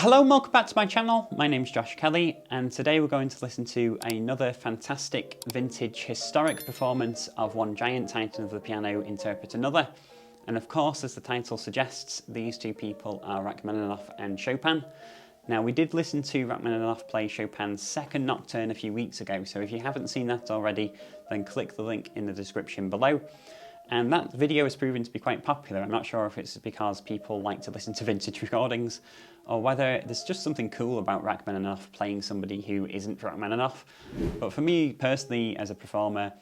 Hello and welcome back to my channel. My name's Josh Kelly and today we're going to listen to another fantastic vintage historic performance of one giant titan of the piano interpret another. And of course, as the title suggests, these two people are Rachmaninov and Chopin. Now, we did listen to Rachmaninov play Chopin's second nocturne a few weeks ago, so if you haven't seen that already, then click the link in the description below. And that video has proven to be quite popular. I'm not sure if it's because people like to listen to vintage recordings or whether there's just something cool about Rachmaninov playing somebody who isn't Rachmaninov. But for me personally, as a performer,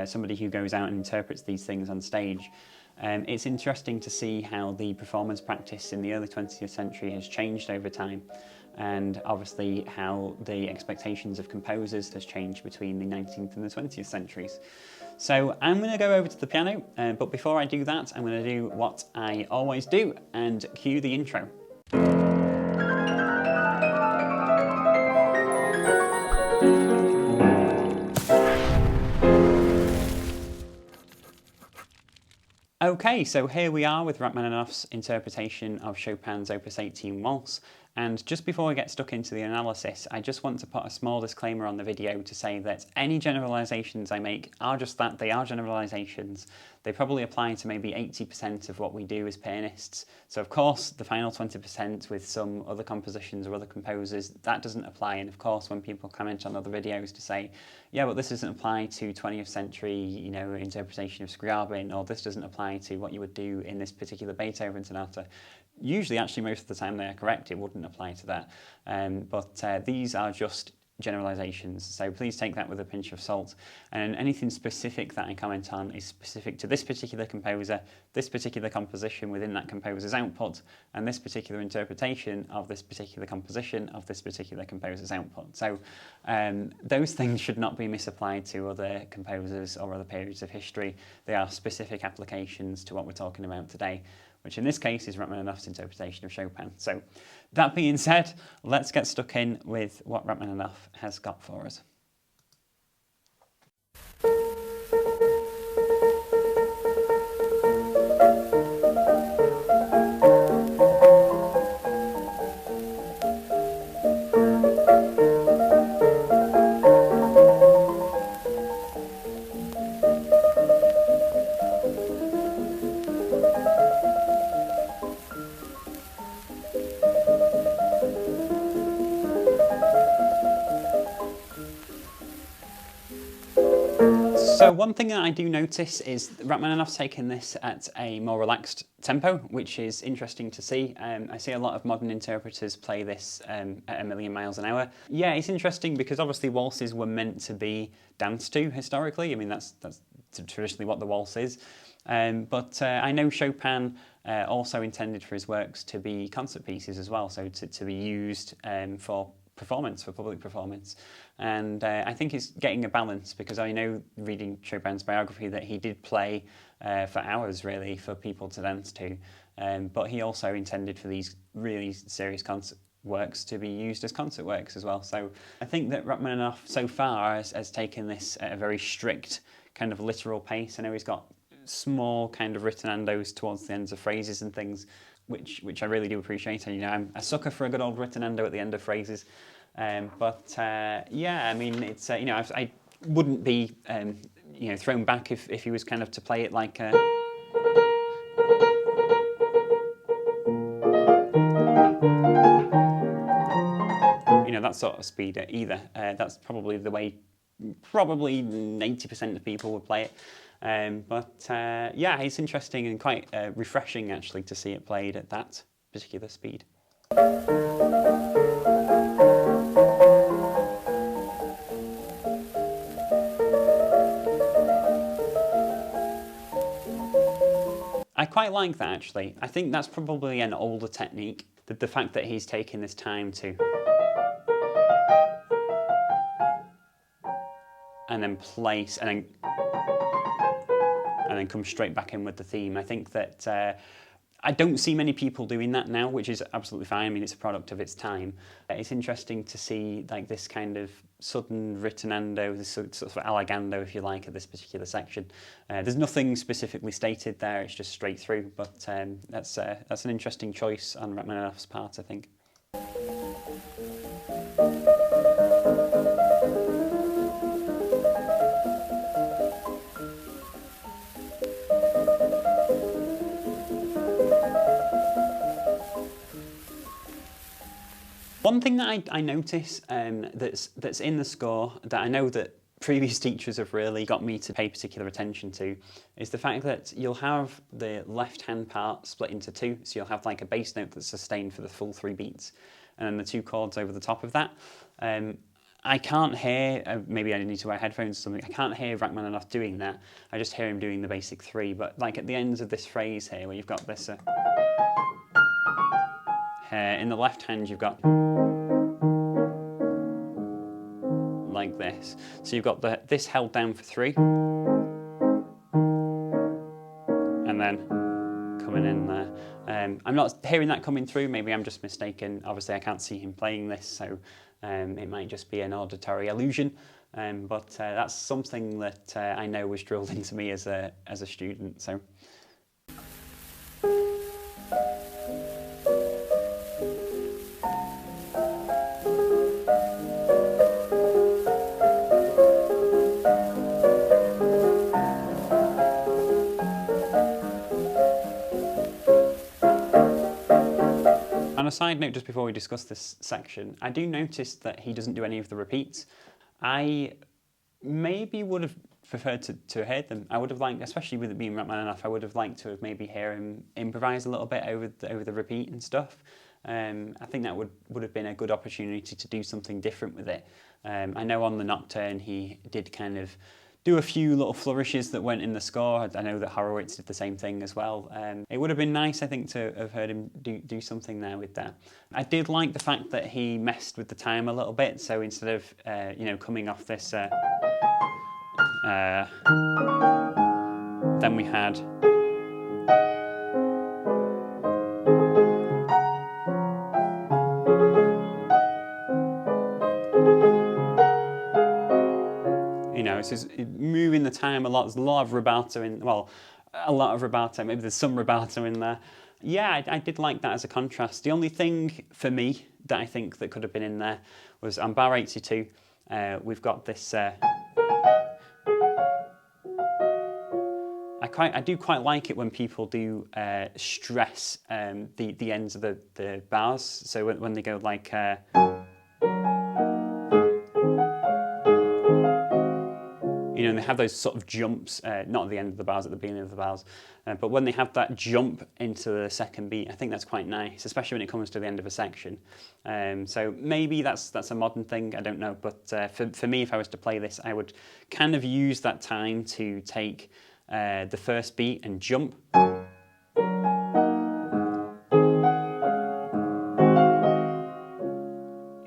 somebody who goes out and interprets these things on stage, it's interesting to see how the performance practice in the early 20th century has changed over time, and obviously how the expectations of composers has changed between the 19th and the 20th centuries. So I'm going to go over to the piano, but before I do that, I'm going to do what I always do and cue the intro. Okay, so here we are with Rachmaninoff's interpretation of Chopin's Opus 18 Waltz, and just before we get stuck into the analysis, I just want to put a small disclaimer on the video to say that any generalisations I make are just that, they are generalisations. They probably apply to maybe 80% of what we do as pianists, so of course the final 20% with some other compositions or other composers, that doesn't apply. And of course when people comment on other videos to say, yeah, but this doesn't apply to 20th century, you know, interpretation of Scriabin, or this doesn't apply to what you would do in this particular Beethoven sonata. Usually, actually, most of the time they are correct. It wouldn't apply to that. But these are just generalizations, so please take that with a pinch of salt. And anything specific that I comment on is specific to this particular composer, this particular composition within that composer's output, and this particular interpretation of this particular composition of this particular composer's output. So those things should not be misapplied to other composers or other periods of history. They are specific applications to what we're talking about today, which in this case is Rachmaninoff's interpretation of Chopin. So that being said, let's get stuck in with what Rachmaninoff has got for us. So one thing that I do notice is Rachmaninoff's taken this at a more relaxed tempo, which is interesting to see. I see a lot of modern interpreters play this at a million miles an hour. Yeah, it's interesting because obviously waltzes were meant to be danced to historically. I mean, that's traditionally what the waltz is. But I know Chopin also intended for his works to be concert pieces as well, so to be used for performance, for public performance. And I think it's getting a balance, because I know, reading Chopin's biography, that he did play for hours really for people to dance to, but he also intended for these really serious concert works to be used as concert works as well. So I think that Rachmaninoff so far has taken this at a very strict kind of literal pace. I know he's got small kind of ritonandos towards the ends of phrases and things, which I really do appreciate. And, you know, I'm a sucker for a good old ritonando at the end of phrases. Yeah, I mean, it's you know, I wouldn't be you know, thrown back if he was kind of to play it like a, you know, that sort of speed either. That's probably the way probably 80% of people would play it. Yeah, it's interesting and quite refreshing actually to see it played at that particular speed. I quite like that actually. I think that's probably an older technique, the fact that he's taking this time to and then place and then come straight back in with the theme. I think that I don't see many people doing that now, which is absolutely fine. I mean, it's a product of its time. It's interesting to see like this kind of sudden ritonando, this sort of allegando, if you like, at this particular section. There's nothing specifically stated there, it's just straight through, but that's an interesting choice on Rachmaninoff's part, I think. One thing that I notice that's in the score that I know that previous teachers have really got me to pay particular attention to is the fact that you'll have the left-hand part split into two. So you'll have like a bass note that's sustained for the full 3 beats, and then the 2 chords over the top of that. I can't hear, maybe I need to wear headphones or something, I can't hear Rachmaninoff doing that. I just hear him doing the basic 3, but like at the ends of this phrase here where you've got this in the left hand you've got like this. So you've got this held down for 3 and then coming in there. I'm not hearing that coming through, maybe I'm just mistaken. Obviously I can't see him playing this, so it might just be an auditory illusion. But that's something that I know was drilled into me as a student. So. On a side note, just before we discuss this section, I do notice that he doesn't do any of the repeats. I maybe would have preferred to hear them. I would have liked, especially with it being Rachmaninoff, I would have liked to have maybe hear him improvise a little bit over the repeat and stuff. I think that would have been a good opportunity to do something different with it. I know on the Nocturne he did kind of do a few little flourishes that went in the score. I know that Horowitz did the same thing as well. It would have been nice, I think, to have heard him do something there with that. I did like the fact that he messed with the time a little bit. So instead of coming off this, then we had. It's just moving the time a lot. There's a lot of rubato in, well, a lot of rubato, maybe there's some rubato in there. Yeah, I did like that as a contrast. The only thing for me that I think that could have been in there was on bar 82, we've got this, I do quite like it when people do stress the ends of the bars. So when they go like, and they have those sort of jumps, not at the end of the bars, at the beginning of the bars, but when they have that jump into the second beat, I think that's quite nice, especially when it comes to the end of a section. So maybe that's a modern thing, I don't know, but for me, if I was to play this, I would kind of use that time to take the first beat and jump.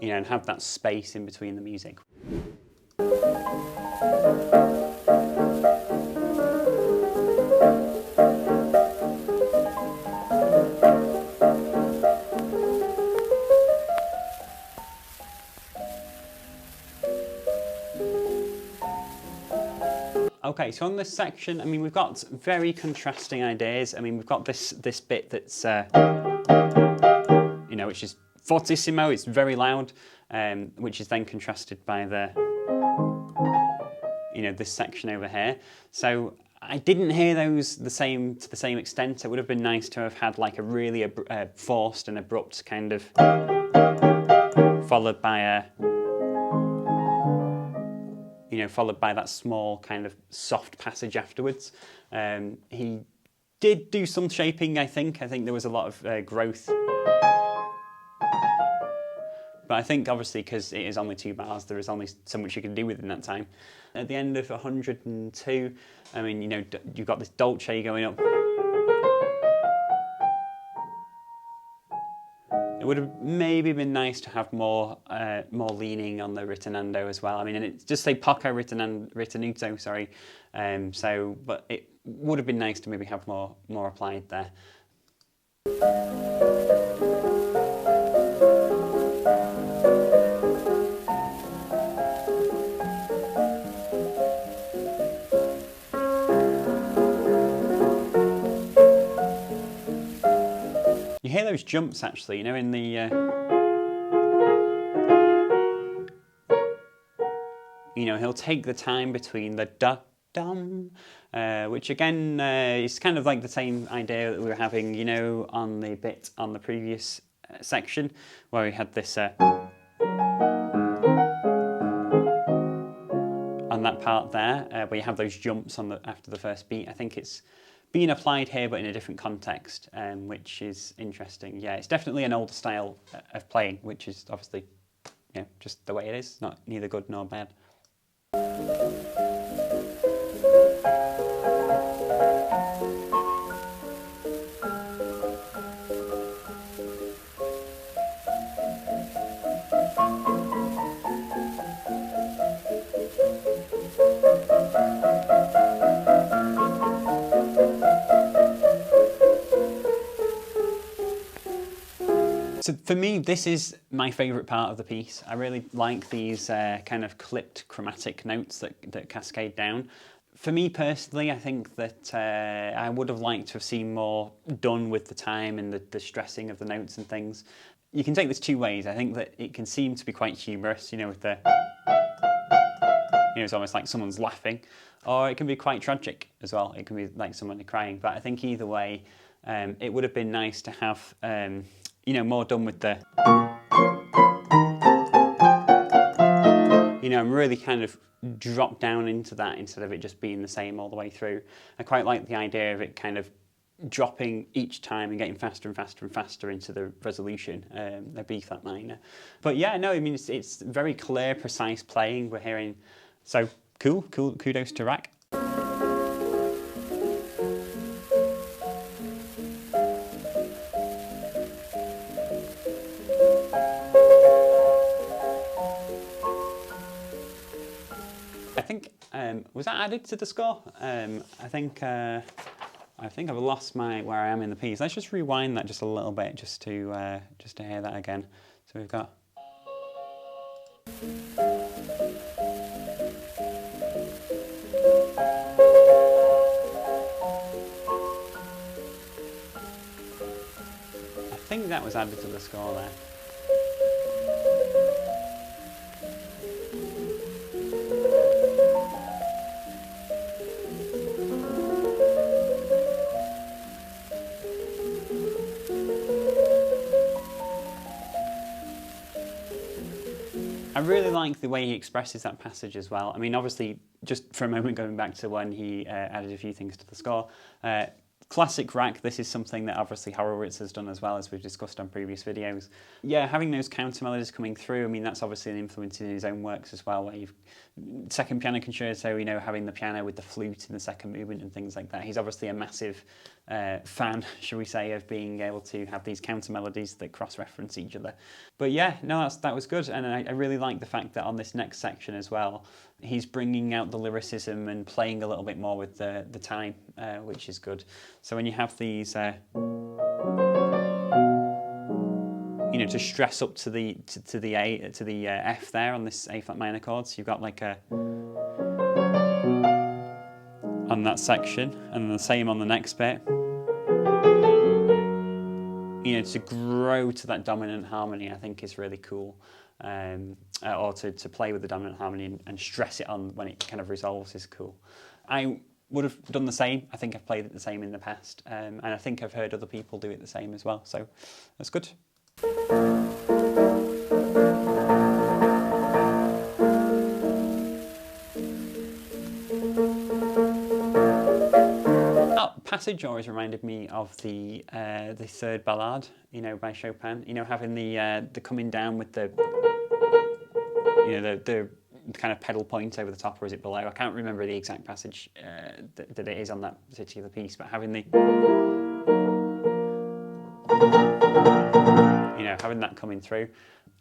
And have that space in between the music. Okay, so on this section, I mean, we've got very contrasting ideas. I mean, we've got this bit that's, which is fortissimo, it's very loud, which is then contrasted by the, this section over here. So I didn't hear those to the same extent. It would have been nice to have had like a really forced and abrupt kind of, followed by a, followed by that small kind of soft passage afterwards. He did do some shaping, I think. I think there was a lot of growth. But I think obviously because it is only 2 bars, there is only so much you can do within that time. At the end of 102, I mean, you've got this dolce going up. It would have maybe been nice to have more leaning on the ritornando as well. I mean, and it's just say poco ritenuto, sorry. But it would have been nice to maybe have more applied there. You hear those jumps actually, in the You know, he'll take the time between the da, dum, which again is kind of like the same idea that we were having, you know, on the bit on the previous section, where we had this on that part there, where you have those jumps on after the first beat. I think it's being applied here, but in a different context, which is interesting. Yeah, it's definitely an older style of playing, which is obviously, yeah, just the way it is. Not neither good nor bad. So for me, this is my favourite part of the piece. I really like these kind of clipped chromatic notes that cascade down. For me personally, I think that I would have liked to have seen more done with the time and the stressing of the notes and things. You can take this two ways. I think that it can seem to be quite humorous, you know, with the, you know, it's almost like someone's laughing, or it can be quite tragic as well. It can be like someone crying. But I think either way, it would have been nice to have you know, more done with the, you know, and really kind of drop down into that instead of it just being the same all the way through. I quite like the idea of it kind of dropping each time and getting faster and faster and faster into the resolution, the B flat minor. But yeah, no, I mean, it's very clear, precise playing we're hearing. So cool, kudos to Rach. Was that added to the score? I think I've lost where I am in the piece. Let's just rewind that just a little bit, just to hear that again. So we've got. I think that was added to the score there. I really like the way he expresses that passage as well. I mean, obviously, just for a moment going back to when he added a few things to the score, classic Rach, this is something that obviously Horowitz has done as well, as we've discussed on previous videos. Yeah, having those counter melodies coming through, I mean, that's obviously an influence in his own works as well, where you've second piano concerto, you know, having the piano with the flute in the second movement and things like that. He's obviously a massive fan, shall we say, of being able to have these counter melodies that cross-reference each other. But yeah, no, that was good, and I really like the fact that on this next section as well, he's bringing out the lyricism and playing a little bit more with the time, which is good. So when you have these, you know, to stress up to the F there on this A flat minor chord, so you've got like a on that section, and the same on the next bit. You know, to grow to that dominant harmony, I think is really cool. Or to play with the dominant harmony and stress it on when it kind of resolves is cool. I would have done the same. I think I've played it the same in the past, and I think I've heard other people do it the same as well, so that's good. Passage always reminded me of the third ballade, you know, by Chopin. You know, having the coming down with the, you know, the kind of pedal point over the top, or is it below? I can't remember the exact passage that it is on that particular piece, but having the, you know, having that coming through,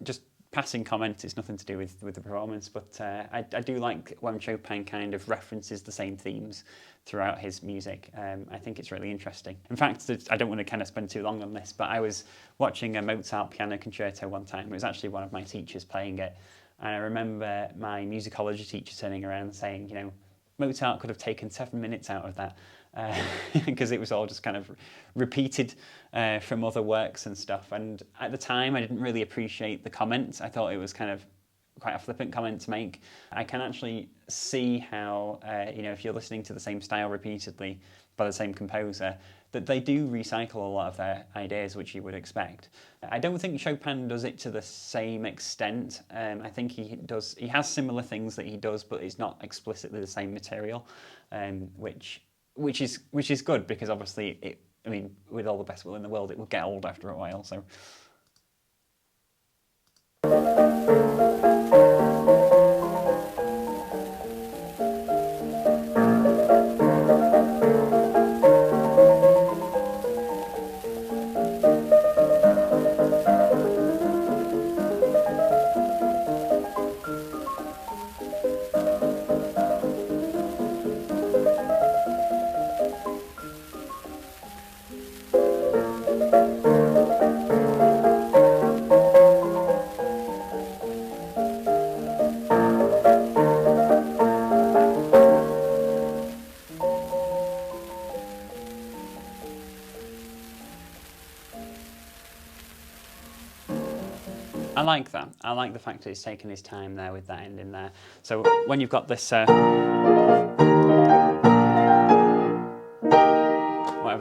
just passing comment, it's nothing to do with the performance, but I do like when Chopin kind of references the same themes throughout his music. I think it's really interesting. In fact, I don't want to kind of spend too long on this, but I was watching a Mozart piano concerto one time. It was actually one of my teachers playing it, and I remember my musicology teacher turning around and saying, you know, Mozart could have taken 7 minutes out of that, because it was all just kind of repeated from other works and stuff. And at the time, I didn't really appreciate the comments. I thought it was kind of quite a flippant comment to make. I can actually see how, if you're listening to the same style repeatedly by the same composer, that they do recycle a lot of their ideas, which you would expect. I don't think Chopin does it to the same extent. I think he has similar things that he does, but it's not explicitly the same material, which is good, because obviously with all the best will in the world, it will get old after a while. So. I like that. I like the fact that he's taken his time there with that ending there. So when you've got this, whatever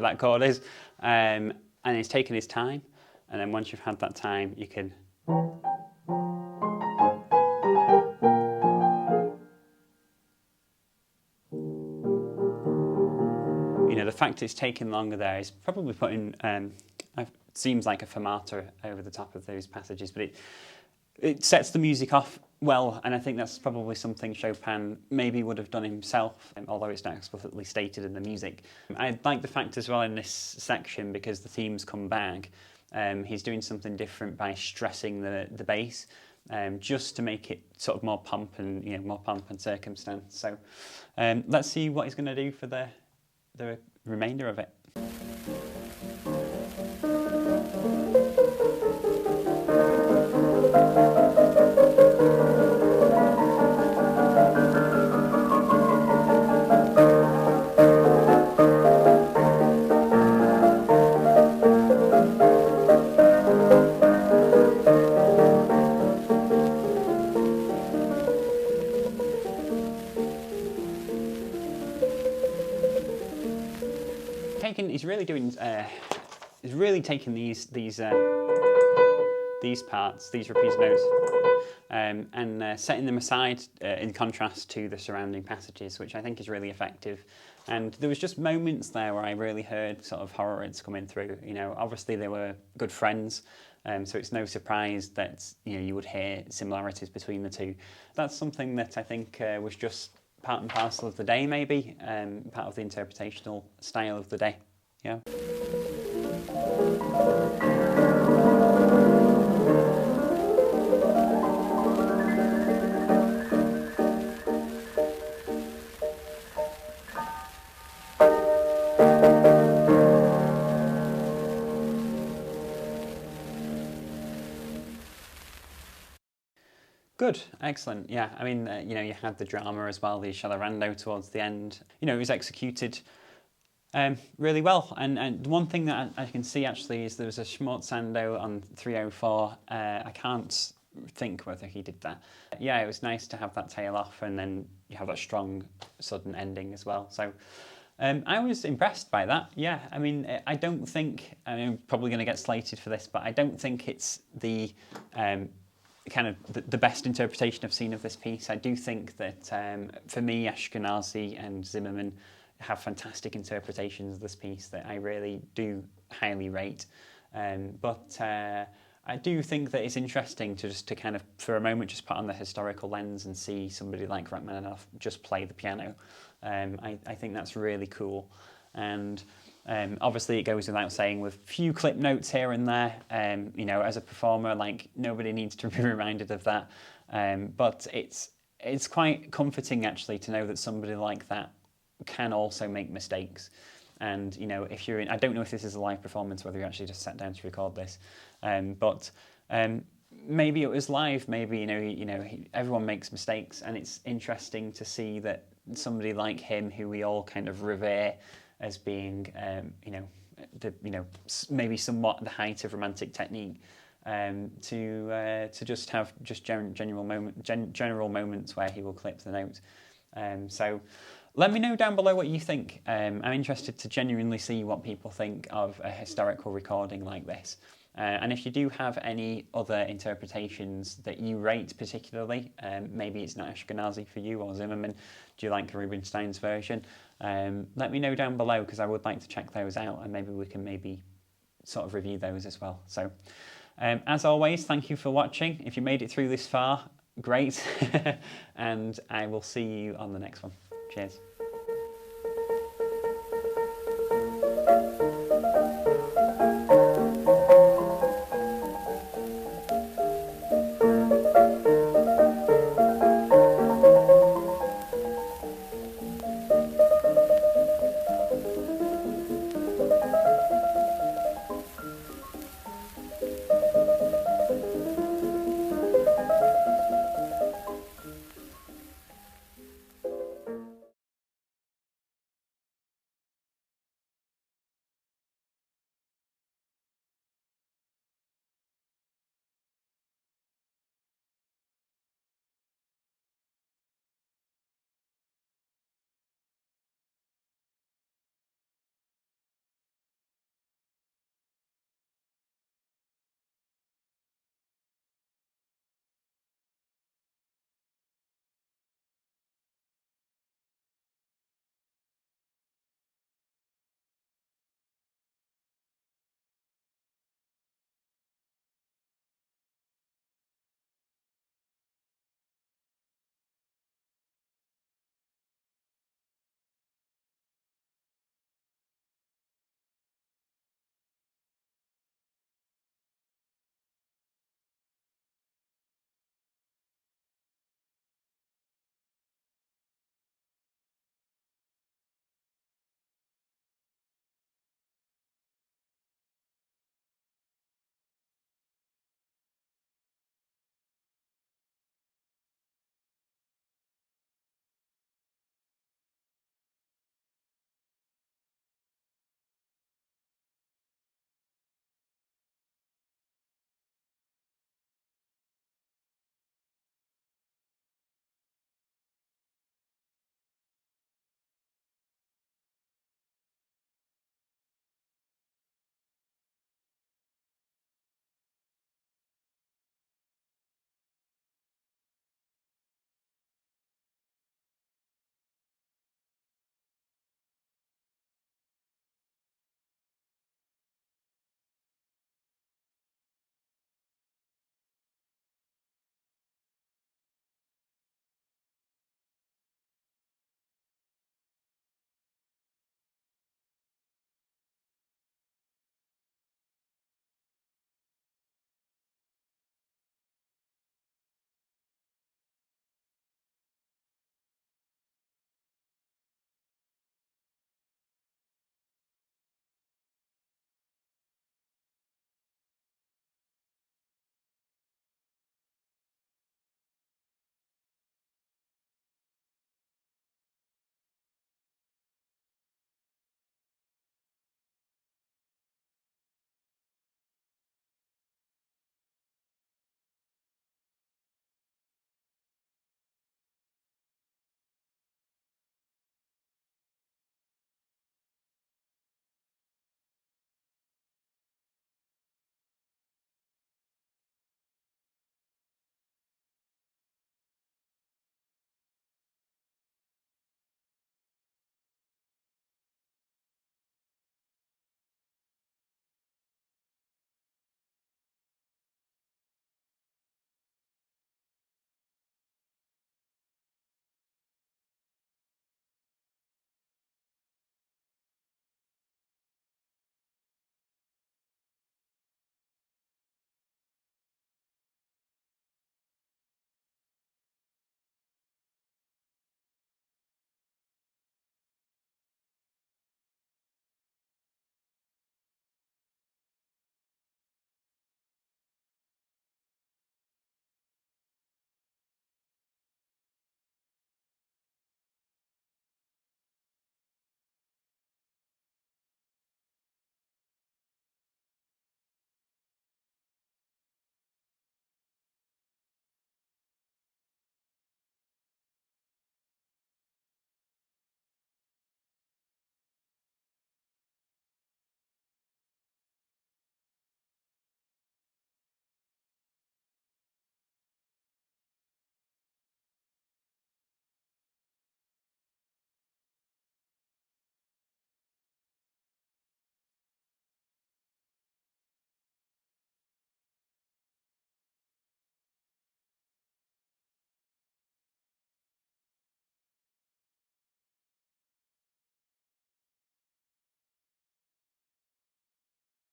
that chord is, and he's taken his time, and then once you've had that time, you can. The fact it's taking longer there is probably putting, seems like a fermata over the top of those passages, but it sets the music off well, and I think that's probably something Chopin maybe would have done himself, although it's not explicitly stated in the music. I like the fact as well in this section, because the themes come back, he's doing something different by stressing the bass, just to make it sort of more pomp and more pomp and circumstance. So let's see what he's going to do for the remainder of it. He's really doing. He's really taking these parts, these repeated notes, and setting them aside in contrast to the surrounding passages, which I think is really effective. And there was just moments there where I really heard sort of Horowitz coming through. Obviously they were good friends, so it's no surprise that you would hear similarities between the two. That's something that I think was just part and parcel of the day, maybe, part of the interpretational style of the day. Yeah. Good, excellent. Yeah, I mean, you had the drama as well, the accelerando towards the end. It was executed really well. And one thing that I can see actually is there was a schmorzando on 304. I can't think whether he did that. Yeah, it was nice to have that tail off, and then you have that strong sudden ending as well. So I was impressed by that. Yeah, I mean, I don't think, I'm probably going to get slated for this, but I don't think it's the kind of the best interpretation I've seen of this piece. I do think that for me, Ashkenazi and Zimmerman have fantastic interpretations of this piece that I really do highly rate. But I do think that it's interesting to kind of, for a moment, just put on the historical lens and see somebody like Rachmaninoff just play the piano. I think that's really cool. And obviously it goes without saying, with few clip notes here and there, as a performer, like, nobody needs to be reminded of that. But it's quite comforting actually to know that somebody like that can also make mistakes. And if you're in, I don't know if this is a live performance, whether you actually just sat down to record this, but maybe it was live. Maybe everyone makes mistakes, and it's interesting to see that somebody like him, who we all kind of revere as being maybe somewhat the height of romantic technique, to just have just general moments where he will clip the note. So let me know down below what you think. I'm interested to genuinely see what people think of a historical recording like this. And if you do have any other interpretations that you rate particularly, maybe it's not Ashkenazi for you or Zimmerman, do you like Rubinstein's version? Let me know down below, because I would like to check those out, and maybe we can sort of review those as well. So as always, thank you for watching. If you made it through this far, great. And I will see you on the next one. Cheers.